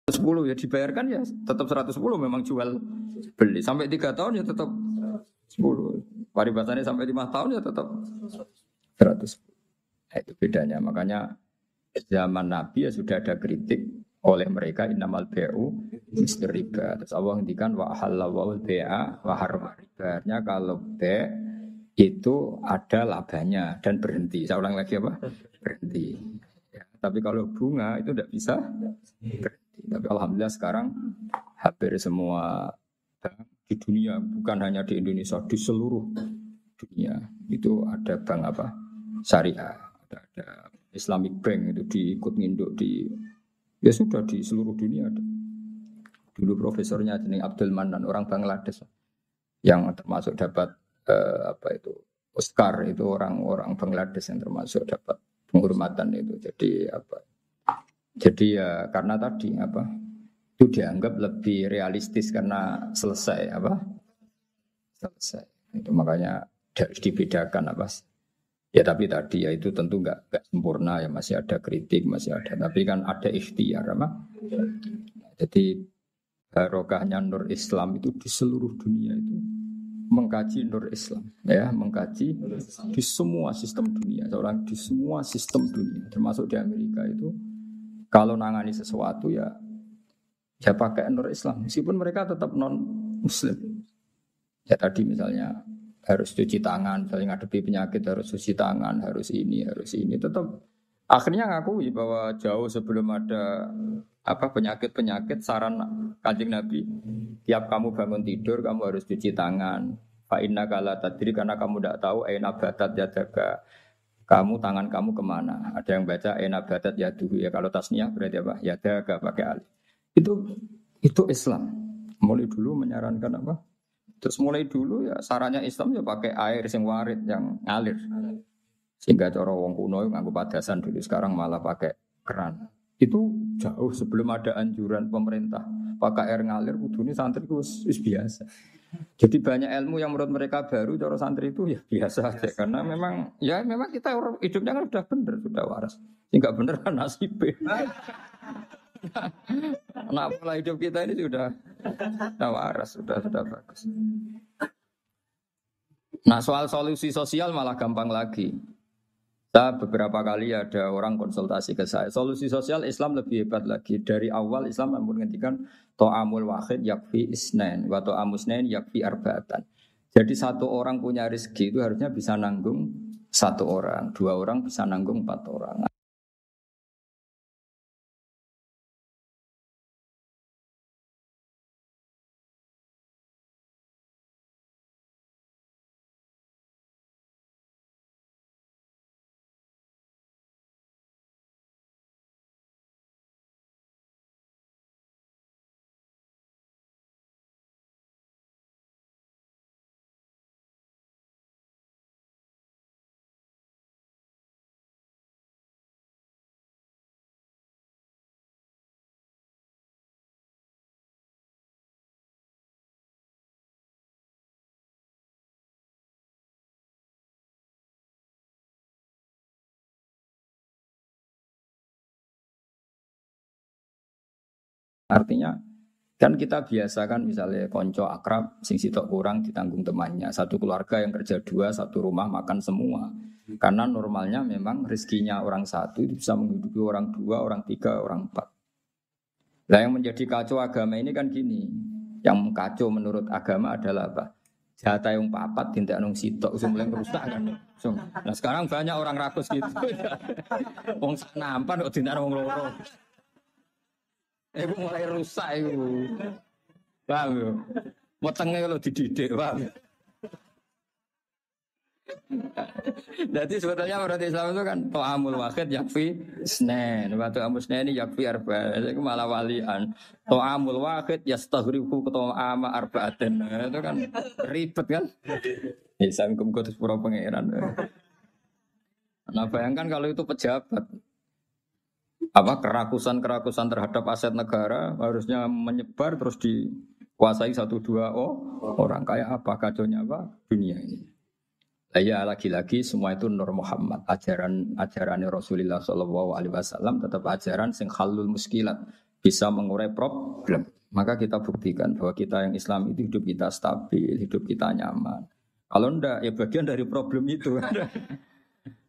10 ya dibayarkan ya tetap 110 memang jual beli. Sampai 3 tahun ya tetap 10. Paribasannya sampai 5 tahun ya tetap 100. Nah, itu bedanya. Makanya zaman Nabi ya sudah ada kritik oleh mereka innamal bai'u mislir riba. Terus Allah ngendikan wa halallahu bai'a wa harrama riba. Artinya kalau bai' itu ada labanya dan berhenti. Saya ulang lagi apa? Berhenti. Ya, tapi kalau bunga itu tidak bisa berhenti. Tapi alhamdulillah sekarang hampir semua bank di dunia, bukan hanya di Indonesia, di seluruh dunia itu ada bank apa? Syariah, ada Islamic Bank itu diikut nginduk di ya sudah di seluruh dunia ada. Dulu profesornya jeneng Abdul Manan orang Bangladesh yang termasuk dapat apa itu Oscar itu orang-orang Bangladesh yang termasuk dapat penghormatan itu. Jadi apa? Jadi ya karena tadi apa? Itu dianggap lebih realistis karena selesai apa? Selesai. Itu makanya harus dibedakan apa? Ya tapi tadi ya itu tentu enggak sempurna ya masih ada kritik masih ada tapi kan ada ikhtiar apa? Jadi barokahnya Nur Islam itu di seluruh dunia itu mengkaji Nur Islam ya mengkaji di semua sistem dunia seorang di semua sistem dunia termasuk di Amerika itu kalau nangani sesuatu ya pakai Nur Islam meskipun mereka tetap non Muslim ya tadi misalnya harus cuci tangan, misalnya ngadepi penyakit harus cuci tangan, harus ini, tetap akhirnya ngakui bahwa jauh sebelum ada apa penyakit-penyakit saran Kanjeng Nabi, tiap kamu bangun tidur kamu harus cuci tangan. Fa innaka la tadri karena kamu tidak tahu aina batat yadaka. Kamu tangan kamu kemana? Ada yang baca aina batat yaduhu ya kalau tasniah berarti apa? Yadaka pakai alif. Itu Islam. Mulai dulu menyarankan apa? Terus mulai dulu ya sarannya Islam ya pakai air sing warid yang ngalir. Sehingga cara wong kuno nganggo padasan dulu sekarang malah pakai keran. Itu jauh sebelum ada anjuran pemerintah pakai air ngalir kudune santri itu wis biasa. Jadi banyak ilmu yang menurut mereka baru cara santri itu ya biasa aja karena memang kita orang hidupnya kan sudah benar, sudah waras. Enggak benar kan nasibnya. Nah, pola hidup kita ini sudah waras, sudah bagus. Nah, soal solusi sosial malah gampang lagi. Saya beberapa kali ada orang konsultasi ke saya. Solusi sosial Islam lebih hebat lagi. Dari awal Islam menghentikan to'amul wahid yakfi isnain wa to'amusnain yakfi arba'atan. Jadi satu orang punya rezeki itu harusnya bisa nanggung satu orang, dua orang bisa nanggung 4 orang. Artinya kan kita biasa kan misalnya konco akrab sing sitok kurang ditanggung temannya. Satu keluarga yang kerja 2, satu rumah makan semua. Karena normalnya memang rezekinya orang satu itu bisa menghidupi orang 2, orang 3, orang 4. Nah yang menjadi kacau agama ini kan gini. Yang kacau menurut agama adalah apa? Jatah yang papat tindak nung sitok mulai rusak kan. Nah sekarang banyak orang rakus gitu. Wong nampan kok tindak wong loro. Ibu mulai rusak itu. Paham ya? Wetenge kalau dididik, paham. Jadi sebetulnya menurut Islam itu kan to'amul wahid yakfi isnain. Wa to'amul isnain yakfi arba'. Itu malah walian. To'amul wahid yastaghriqu to'ama arba'atin. Itu kan ribet kan? Islam kumkutus pura pengeran. Nah bayangkan kalau itu pejabat. Apa kerakusan terhadap aset negara harusnya menyebar terus dikuasai 1-2 orang kayak apa kacaunya apa dunia ini. Ya lagi-lagi semua itu Nur Muhammad ajaran Rasulullah SAW tetap ajaran sing halul muskilat bisa mengurai problem. Maka kita buktikan bahwa kita yang Islam itu hidup kita stabil, hidup kita nyaman. Kalau enggak, ya bagian dari problem itu.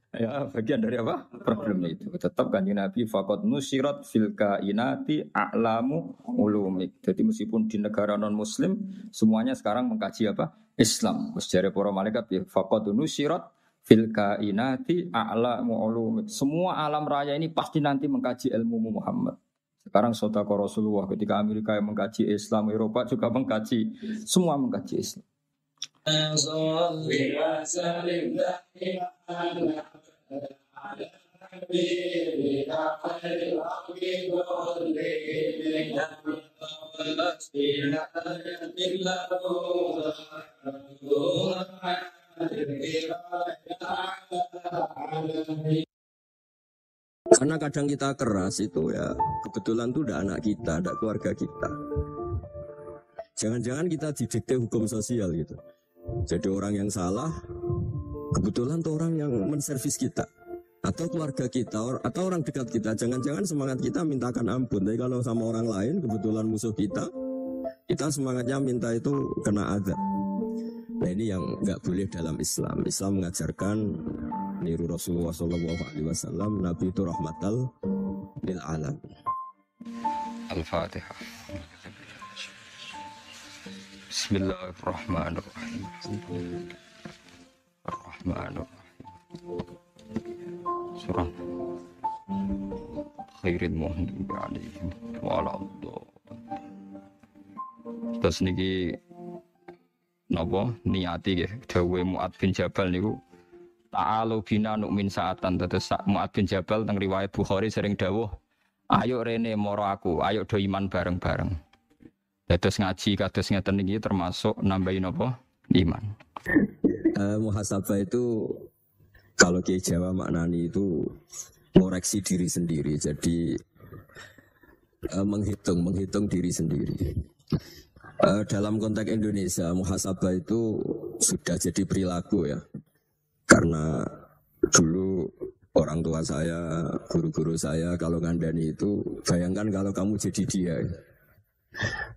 Ya bagian dari apa? Problem itu. Tetap Kanjeng Nabi faqad nusirat fil kainati a'lamu ulumik. Jadi meskipun di negara non muslim semuanya sekarang mengkaji apa? Islam. Sejarah para malaikat ya faqad nusirat fil kainati a'lamu ulumik. Semua alam raya ini pasti nanti mengkaji ilmu Muhammad. Sekarang Sodako Rasulullah ketika Amerika yang mengkaji Islam, Eropa juga mengkaji, semua mengkaji Islam. Karena kadang kita keras itu ya kebetulan tuh udah anak kita, ada keluarga kita. Jangan-jangan kita didikte hukum sosial gitu. Jadi orang yang salah, kebetulan tuh orang yang menservis kita. Atau keluarga kita, atau orang dekat kita. Jangan-jangan semangat kita mintakan ampun. Tapi kalau sama orang lain, kebetulan musuh kita semangatnya minta itu kena azab. Nah ini yang nggak boleh dalam Islam. Islam mengajarkan niru Rasulullah SAW, Nabi itu rahmatal lil alam. Al-Fatihah. Bismillahirrahmanirrahim. Ar-Rahmanirrahim. Surah Khairil Muhdim alaihim wa ala Allah. Terus niki napa niati nggih dawuhe Mu'adz bin Jabal niku ta'alu bina nu'min sa'atan. Terus Mu'adz bin Jabal teng riwayat Bukhari sering dawuh, ayo rene moro aku, ayo do iman bareng-bareng. Terus ngaji kados ngeten iki termasuk nambahin apa? Iman. Muhasabah itu kalau Kiai Jawa maknani itu ngoreksi diri sendiri. Jadi menghitung diri sendiri. Dalam konteks Indonesia, muhasabah itu sudah jadi perilaku ya. Karena dulu orang tua saya, guru-guru saya kalau ngandani itu, bayangkan kalau kamu jadi dia.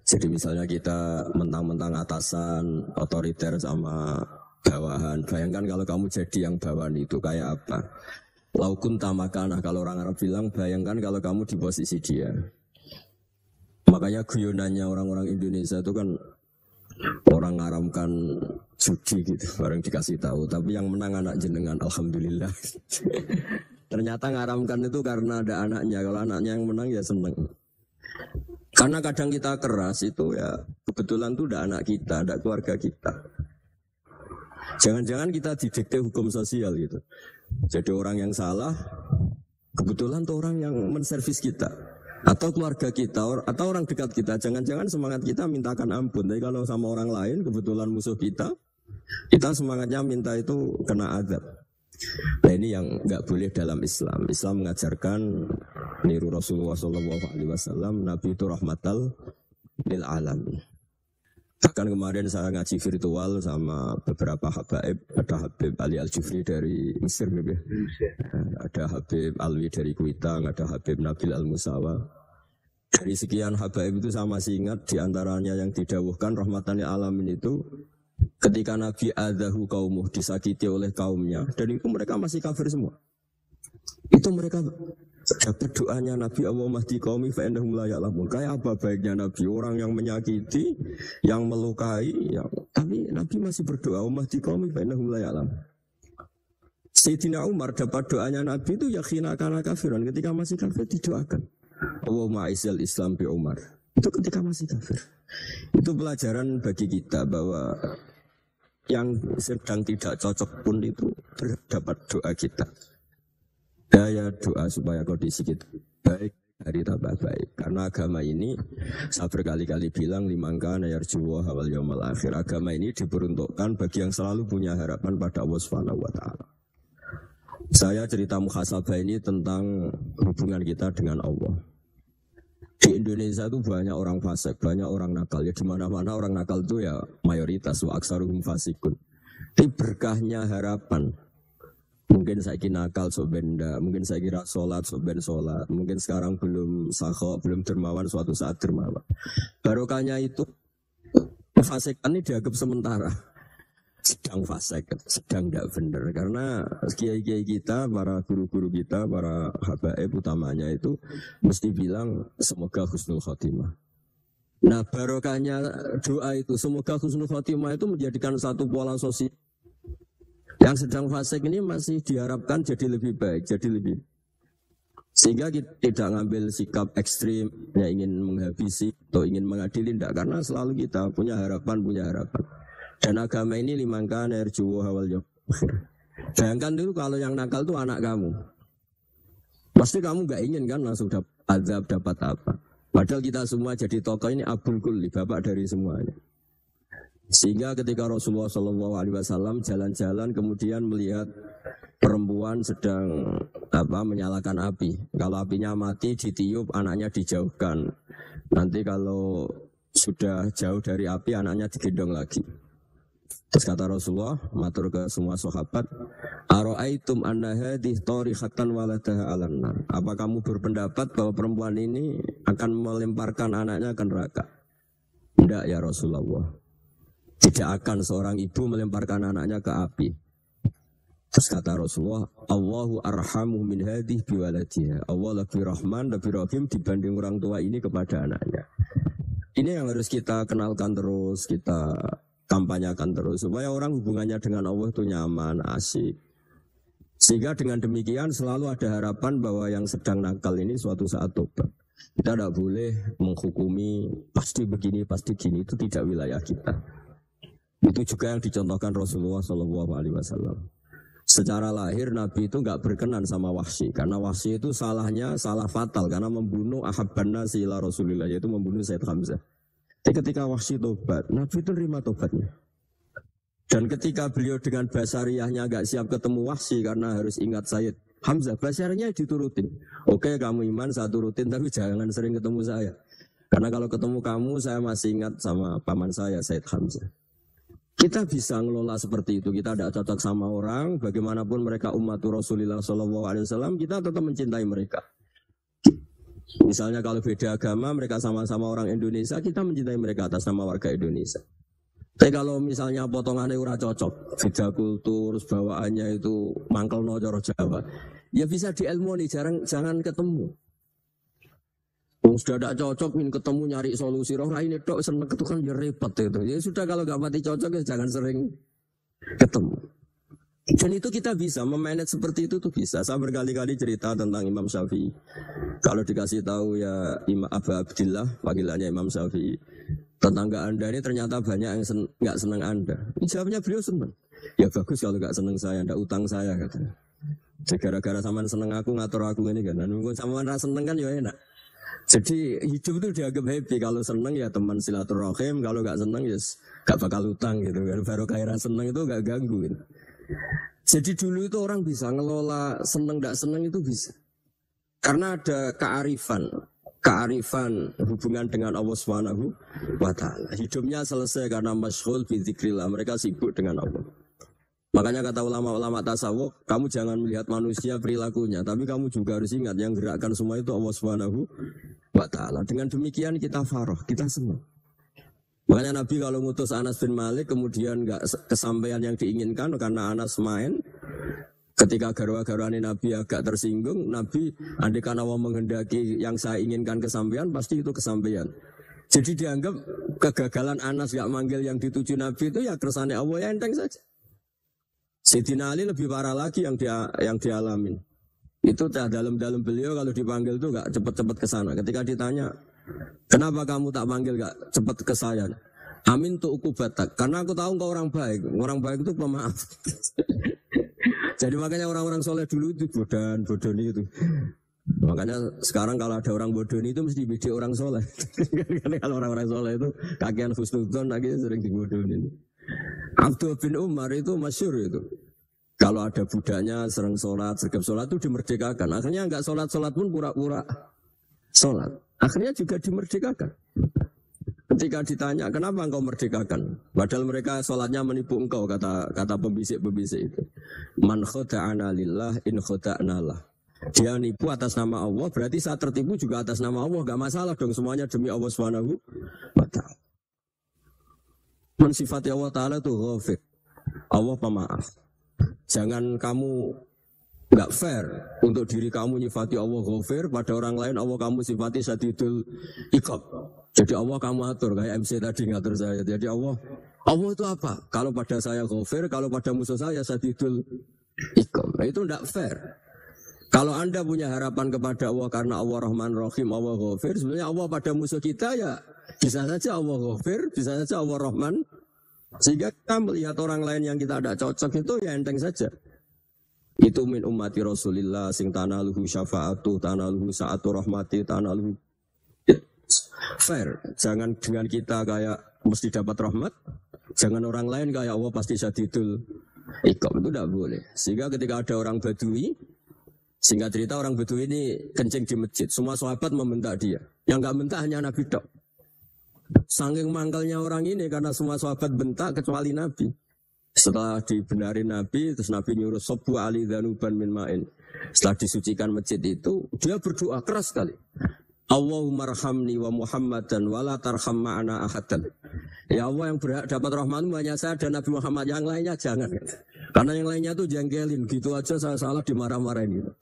Jadi misalnya kita mentang-mentang atasan, otoriter sama bawahan. Bayangkan kalau kamu jadi yang bawahan itu kayak apa? Laukun tamakana, kalau orang Arab bilang, bayangkan kalau kamu di posisi dia. Makanya guyonannya orang-orang Indonesia itu kan orang ngaramkan judi gitu, orang dikasih tahu. Tapi yang menang anak jenengan, alhamdulillah. Ternyata ngaramkan itu karena ada anaknya. Kalau anaknya yang menang ya seneng. Karena kadang kita keras itu ya kebetulan tuh udah anak kita, ada keluarga kita. Jangan-jangan kita didikte hukum sosial gitu. Jadi orang yang salah, kebetulan tuh orang yang menservis kita. Atau keluarga kita, atau orang dekat kita. Jangan-jangan semangat kita mintakan ampun. Tapi kalau sama orang lain, kebetulan musuh kita semangatnya minta itu kena azab. Nah ini yang nggak boleh dalam Islam. Islam mengajarkan niru Rasulullah SAW, Nabi itu rahmatal lil alam. Bahkan kemarin saya ngaji virtual sama beberapa habaib. Ada Habib Ali Al-Jufri dari Mesir, ada Habib Alwi dari Kuitang, ada Habib Nabil Al-Musawa. Dari sekian habaib itu saya masih ingat diantaranya yang didawuhkan rahmatan lil alamin itu ketika Nabi adahu kaumuh, disakiti oleh kaumnya, dan itu mereka masih kafir semua. Itu mereka dapat doanya Nabi, Allahumma hdi qaumi fa innahum la ya'lamun. Kayak apa baiknya Nabi, orang yang menyakiti, yang melukai, tapi Nabi masih berdoa, Allahumma hdi qaumi fa innahum la ya'lamun. Sayyidina Umar dapat doanya Nabi itu yakhina kana kafiran, ketika masih kafir didoakan. Allahumma a'izzal Islam bi Umar. Itu ketika masih kafir. Itu pelajaran bagi kita bahwa yang sedang tidak cocok pun itu terdapat doa kita. Daya doa supaya kondisi kita baik, hari tambah baik. Karena agama ini, saya berkali-kali bilang, limangkana yarjuwa wal yawmal akhir. Agama ini diperuntukkan bagi yang selalu punya harapan pada Allah Subhanahu wa ta'ala. Saya cerita muhasabah ini tentang hubungan kita dengan Allah. Di Indonesia itu banyak orang fasik, banyak orang nakal. Ya di mana-mana orang nakal itu ya mayoritas, wa aksaruhum fasikun. Ini berkahnya harapan. Mungkin saya nakal sok benda, mungkin saya kira sholat sok ben sholat, mungkin sekarang belum sakho, belum dermawan, suatu saat dermawan. Barokahnya itu kefasikan ini dianggap sementara, sedang fasik, sedang tidak benar. Karena kiai-kiai kita, para guru-guru kita, para habaib utamanya itu mesti bilang semoga husnul khotimah. Nah barokahnya doa itu semoga husnul khotimah itu menjadikan satu pola sosial. Yang sedang fasik ini masih diharapkan jadi lebih baik, jadi lebih. Sehingga kita tidak ngambil sikap ekstrim, yang ingin menghabisi atau ingin mengadili, tidak. Karena selalu kita punya harapan. Dan agama ini limangkan erjuwo hawal yuk. Bayangkan dulu kalau yang nakal itu anak kamu. Pasti kamu gak ingin kan langsung dapat azab, dapat apa. Padahal kita semua jadi tokoh ini abul kulli, bapak dari semuanya. Sehingga ketika Rasulullah SAW jalan-jalan kemudian melihat perempuan sedang menyalakan api. Kalau apinya mati ditiup, anaknya dijauhkan. Nanti kalau sudah jauh dari api, anaknya digendong lagi. Terus kata Rasulullah, matur ke semua sahabat, Aro'aitum anna hadih tarihatan waladaha alan nar. Apa kamu berpendapat bahwa perempuan ini akan melemparkan anaknya ke neraka? Tidak ya Rasulullah. Tidak akan seorang ibu melemparkan anaknya ke api. Terus kata Rasulullah, Allahu arhamu min hadih biwaladiha. Allah lebih rahman, lebih rahim dibanding orang tua ini kepada anaknya. Ini yang harus kita kenalkan terus, kita kampanyakan terus. Supaya orang hubungannya dengan Allah itu nyaman, asik. Sehingga dengan demikian selalu ada harapan bahwa yang sedang nakal ini suatu saat tobat. Kita tidak boleh menghukumi pasti begini, pasti gini. Itu tidak wilayah kita. Itu juga yang dicontohkan Rasulullah SAW. Secara lahir Nabi itu nggak berkenan sama Wahsy, karena Wahsy itu salahnya salah fatal karena membunuh ahabban nasi ila Rasulillah, yaitu membunuh Sayyid Hamzah. Jadi ketika Wahsy tobat, Nabi itu terima tobatnya. Dan ketika beliau dengan basariyahnya nggak siap ketemu Wahsy karena harus ingat Sayyid Hamzah, basariyahnya diturutin. Oke, kamu iman, saya turutin, tapi jangan sering ketemu saya. Karena kalau ketemu kamu, saya masih ingat sama paman saya, Sayyid Hamzah. Kita bisa ngelola seperti itu. Kita tidak cocok sama orang, bagaimanapun mereka umatur Rasulullah SAW, kita tetap mencintai mereka. Misalnya kalau beda agama, mereka sama-sama orang Indonesia, kita mencintai mereka atas nama warga Indonesia. Tapi kalau misalnya potongannya ora cocok, beda kultur, bawaannya itu mangkel no coro Jawa, ya bisa diilmoni, jangan ketemu. Sudah tidak cocok, ingin ketemu nyari solusi. Roh ini tok seneng itu kan ya repot itu. Ya sudah kalau nggak mati cocok ya jangan sering ketemu. Dan itu kita bisa memanage seperti itu tuh bisa. Saya berkali-kali cerita tentang Imam Syafi'i. Kalau dikasih tahu ya Imam Abu Abdillah, panggilannya Imam Syafi'i, tetangga Anda ini ternyata banyak yang nggak senang Anda. Jawabnya beliau senang. Ya bagus kalau nggak senang saya, ndak utang saya katanya. Gara-gara sama seneng aku ngatur aku ini kan. Nunggu sama rasa seneng kan ya enak. Jadi hidup itu dianggap happy. Kalau seneng ya teman silaturahim, kalau gak seneng ya gak bakal utang gitu kan. Baru kairan seneng itu gak ganggu gitu. Jadi dulu itu orang bisa ngelola seneng gak seneng itu bisa. Karena ada kearifan hubungan dengan Allah Subhanahu wa ta'ala. Hidupnya selesai karena masyghul bi dzikrillah, mereka sibuk dengan Allah. Makanya kata ulama-ulama tasawuf, kamu jangan melihat manusia perilakunya, tapi kamu juga harus ingat yang gerakkan semua itu Allah Subhanahu wa ta'ala. Dengan demikian kita farah, kita senang. Makanya Nabi kalau ngutus Anas bin Malik kemudian enggak kesampaian yang diinginkan karena Anas main, ketika garwa-garwani Nabi agak tersinggung, Nabi andaikan Allah menghendaki yang saya inginkan kesampaian, pasti itu kesampaian. Jadi dianggap kegagalan Anas enggak manggil yang dituju Nabi itu ya kersane Allah, ya enteng saja. Sayyidina Ali lebih parah lagi yang dialamin. Itu dalam beliau kalau dipanggil itu gak cepat-cepat ke sana. Ketika ditanya, kenapa kamu tak panggil gak cepat ke saya? Amin tuh ukubatak. Karena aku tahu kau orang baik. Orang baik itu pemaaf. Jadi makanya orang-orang soleh dulu itu bodoni itu. Makanya sekarang kalau ada orang bodoni itu mesti beda orang soleh. Karena kalau orang-orang soleh itu kakian husnudzon lagi sering dibodoni. Abdul bin Umar itu masyhur itu. Kalau ada budaknya sering sholat, sergap sholat itu dimerdekakan. Akhirnya enggak sholat pun pura-pura sholat. Akhirnya juga dimerdekakan. Ketika ditanya, kenapa engkau merdekakan? Padahal mereka sholatnya menipu engkau, kata pembisik-pembisik itu. Man khoda'ana lillah in khoda'na lah. Dia nipu atas nama Allah, berarti saat tertipu juga atas nama Allah. Gak masalah dong, semuanya demi Allah Subhanahu wa ta'ala. Mensifati Allah Ta'ala itu ghafir. Allah pemaaf. Jangan kamu gak fair untuk diri kamu nyifati Allah ghafir, pada orang lain Allah kamu sifati syadidul iqab. Jadi Allah kamu atur, kayak MC tadi ngatur saya. Jadi Allah itu apa? Kalau pada saya ghafir, kalau pada musuh saya syadidul iqab. Nah, itu tidak fair. Kalau Anda punya harapan kepada Allah karena Allah Rahman Rahim, Allah ghafir, sebenarnya Allah pada musuh kita ya bisa saja Allah ghafir, bisa saja Allah Rahman. Sehingga kita melihat orang lain yang kita tidak cocok itu ya enteng saja. Itu min ummati Rasulillah sing tanaluhu syafa'atu, tanaluhu sa'atu rahmati, tanaluhu fair. Jangan dengan kita kayak mesti dapat rahmat, jangan orang lain kayak Allah pasti syadidul iqab, itu tidak boleh. Sehingga ketika ada orang Badui, singkat cerita orang Badui ini kencing di masjid, semua sahabat membentak dia. Yang enggak bentak hanya Nabi tok. Saking mangkalnya orang ini karena semua sahabat bentak kecuali Nabi. Setelah dibenarin Nabi, terus Nabi nyuruh Sobu Ali Dhanuban min ma'in. Setelah disucikan masjid itu, dia berdoa keras sekali. Allahumma rahamni wa Muhammadan wa la tarham ma'ana ahadan. Ya Allah, yang berhak dapat rahmatmu hanya saya dan Nabi Muhammad, yang lainnya jangan. Karena yang lainnya tuh jengkelin, gitu aja saya salah dimarah-marahin gitu.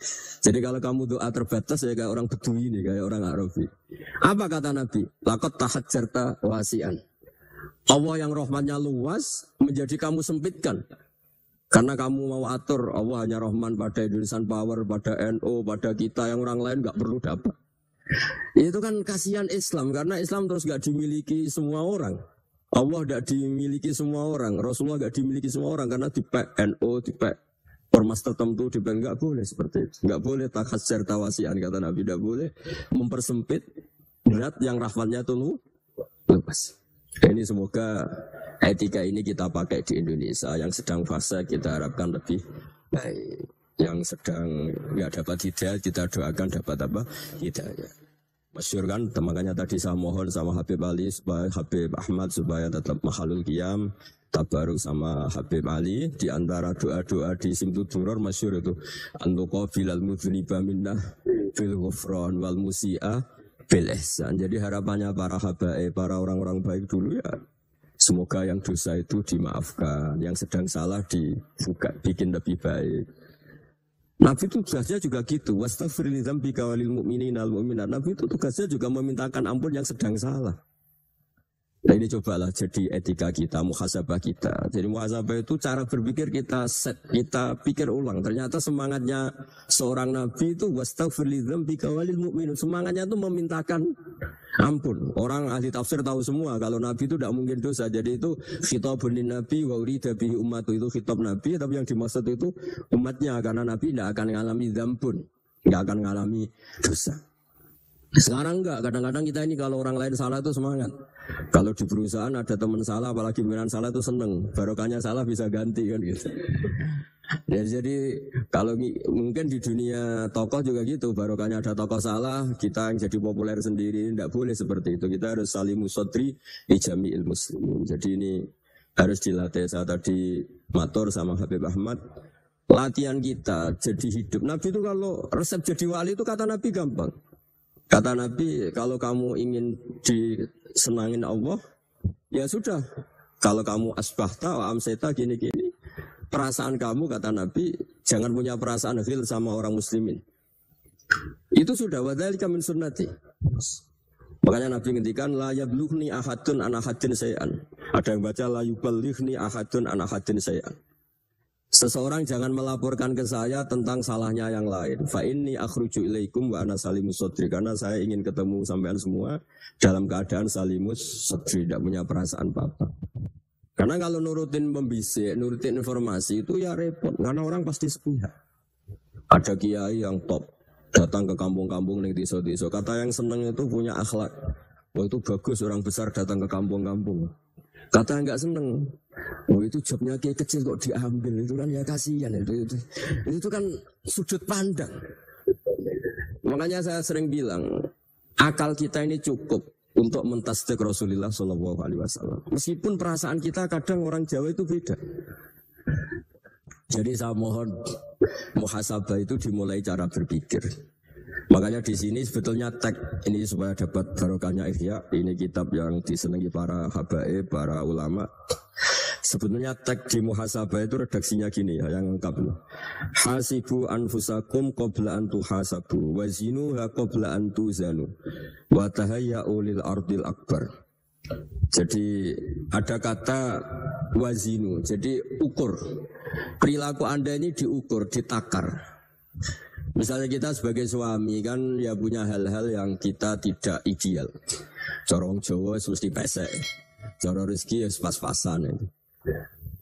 Jadi kalau kamu doa terbatas ya kayak orang Bedui ini, kayak orang Arabi. Apa kata Nabi? Laqad tahajjarta wasi'an. Allah yang rahmatnya luas menjadi kamu sempitkan. Karena kamu mau atur Allah hanya rahman pada Indonesian Power, pada NU, pada kita, yang orang lain gak perlu dapat. Itu kan kasihan Islam, karena Islam terus gak dimiliki semua orang. Allah gak dimiliki semua orang, Rasulullah gak dimiliki semua orang, karena di NU, di ormas tertentu, di gak boleh seperti itu. Gak boleh takhasir tawasian, kata Nabi, gak boleh mempersempit berat yang rahmatnya itu luas. Ini semoga etika ini kita pakai di Indonesia. Yang sedang fase kita harapkan lebih baik. Yang sedang nggak dapat hidayah kita doakan dapat apa? Hidayah. Masyhur kan, makanya tadi saya mohon sama Habib Ali supaya Habib Ahmad supaya tetap mahalul qiyam, tabaruk sama Habib Ali. Di antara doa-doa di Simtud Duror masyhur itu antuqabilal mudhniba minnah fil ghufran wal musi'ah bil ihsan. Jadi harapannya para habaib, para orang-orang baik dulu ya, semoga yang dosa itu dimaafkan, yang sedang salah dibuka, bikin lebih baik. Nabi itu tugasnya juga gitu. Wastaghfir li dzambika walil mu'minina wal mu'minat. Nabi itu tugasnya juga memintakan ampun yang sedang salah. Nah ini cobalah jadi etika kita, muhasabah kita. Jadi muhasabah itu cara berpikir kita set, kita pikir ulang. Ternyata semangatnya seorang nabi itu wastaghfir li dzambika walil mu'minun. Semangatnya itu memintakan ampun. Orang ahli tafsir tahu semua kalau nabi itu tidak mungkin dosa. Jadi itu khitabun lin nabi wa urida bihi ummatu, itu khitab nabi, tapi yang dimaksud itu umatnya, karena nabi tidak akan mengalami dzambun, tidak akan mengalami dosa. Sekarang enggak, kadang-kadang kita ini kalau orang lain salah itu semangat. Kalau di perusahaan ada teman salah, apalagi pimpinan salah itu seneng. Barokahnya salah bisa ganti kan gitu. Ya, jadi kalau mungkin di dunia tokoh juga gitu, barokahnya ada tokoh salah, kita yang jadi populer sendiri, tidak boleh seperti itu. Kita harus salimu sodri ijami'il muslimin. Jadi ini harus dilatih. Saya tadi matur sama Habib Ahmad, latihan kita jadi hidup. Nabi itu kalau resep jadi wali itu kata Nabi gampang. Kata Nabi, kalau kamu ingin disenangin Allah, ya sudah. Kalau kamu asbahta wa amseta gini-gini, perasaan kamu, kata Nabi, jangan punya perasaan ghil sama orang muslimin. Itu sudah, wadzalika min sunnati. Makanya Nabi ngendikan, la yablughni ahadun an ahadin say'an. Ada yang baca, la yuballighni ahadun an ahadin say'an. Seseorang jangan melaporkan ke saya tentang salahnya yang lain. Fa inni akhruju ilaikum wa ana salimus sodri. Karena saya ingin ketemu sampean semua dalam keadaan salimus sodri, tidak punya perasaan apa-apa. Karena kalau nurutin pembisik, nurutin informasi itu ya repot. Karena orang pasti sepihak. Ada kiai yang top, datang ke kampung-kampung nih desa-desa. Kata yang seneng itu punya akhlak. Wah itu bagus orang besar datang ke kampung-kampung. Kata yang enggak seneng, oh itu jobnya kayak kecil kok diambil, itu kan ya kasihan itu kan sudut pandang. Makanya saya sering bilang, akal kita ini cukup untuk mentasdik Rasulullah Shallallahu Alaihi Wasallam. Meskipun perasaan kita kadang orang Jawa itu beda. Jadi saya mohon muhasabah itu dimulai cara berpikir. Makanya di sini sebetulnya tag ini supaya dapat barokahnya Ihya. Ini kitab yang disenangi para habaib, para ulama. Sebetulnya tag di muhasabah itu redaksinya gini ya, yang lengkap. Hasibu anfusakum qabla an tuhasabu wa zinuha qabla an tuzanu wa tahayya'u lil ardil akbar. Jadi ada kata wazinu, jadi ukur. Perilaku Anda ini diukur, ditakar. Misalnya kita sebagai suami kan ya punya hal-hal yang kita tidak ideal. Corong Jawa mesti pesek, cara rezeki ya pas-pasan.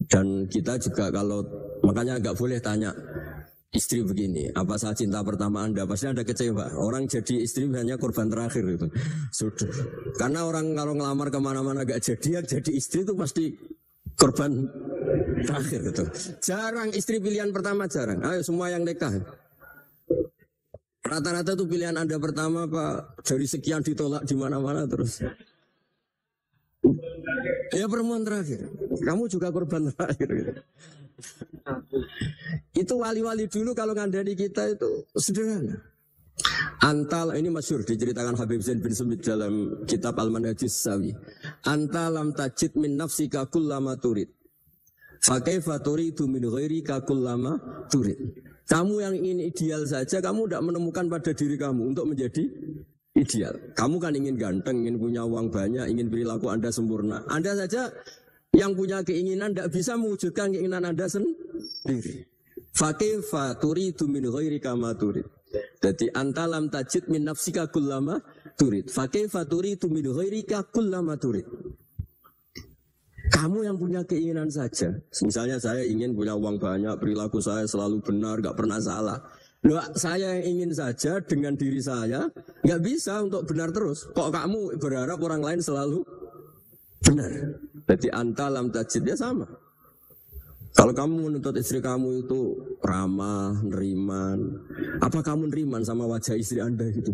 Dan kita juga kalau makanya nggak boleh tanya istri begini, apa saja cinta pertama Anda? Pasti Anda kecewa. Orang jadi istri hanya korban terakhir itu. Sudah. Karena orang kalau ngelamar kemana-mana gak jadi, yang jadi istri itu pasti korban terakhir itu. Jarang istri pilihan pertama, jarang. Ayo semua yang nikah. Rata-rata itu pilihan Anda pertama Pak, dari sekian ditolak di mana-mana terus. Ya perempuan terakhir. Kamu juga korban terakhir. Itu wali-wali dulu kalau ngandani kita itu sederhana. Antal ini masyhur diceritakan Habib Zain bin Sumit dalam kitab Al-Manhajus Sawi. Antalam tajid min nafsika kullama turid. Fa kaifa turidu min ghairika kullama turid. Kamu yang ingin ideal saja, kamu tidak menemukan pada diri kamu untuk menjadi ideal. Kamu kan ingin ganteng, ingin punya uang banyak, ingin perilaku Anda sempurna. Anda saja yang punya keinginan tidak bisa mewujudkan keinginan Anda sendiri. Fakih faturi tu min ghairika ma turid. Jadi antalam tajid min nafsika kullama turid. Fakih faturi tu min ghairika kullama turid. Kamu yang punya keinginan saja. Misalnya saya ingin punya uang banyak, perilaku saya selalu benar, gak pernah salah. Loh, saya yang ingin saja dengan diri saya, gak bisa untuk benar terus. Kok kamu berharap orang lain selalu benar? Jadi antalam tajidnya sama. Kalau kamu menuntut istri kamu itu ramah, neriman, apa kamu neriman sama wajah istri Anda gitu?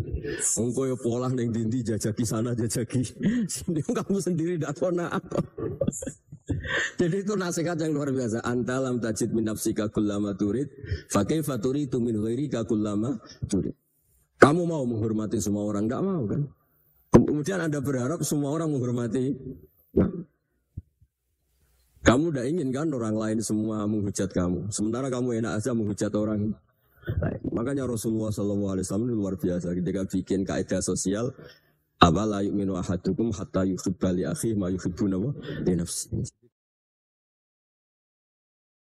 Engkau ya pola neng dindi jajaki sana jajaki sini, kamu sendiri tidak kona apa. Jadi itu nasihat yang luar biasa. Antalam tajid min nafsika kullama turid, fa kaifa turidu min ghairika kullama turid. Kamu mau menghormati semua orang? Enggak mau kan? Kemudian Anda berharap semua orang menghormati? Nah. Kamu udah ingin kan orang lain semua menghujat kamu, sementara kamu enak aja menghujat orang lain. Makanya Rasulullah SAW luar biasa ketika bikin kaidah sosial, apa la yu'minu ahadukum hatta yuhibba li akhihi ma yuhibbu li nafsihi.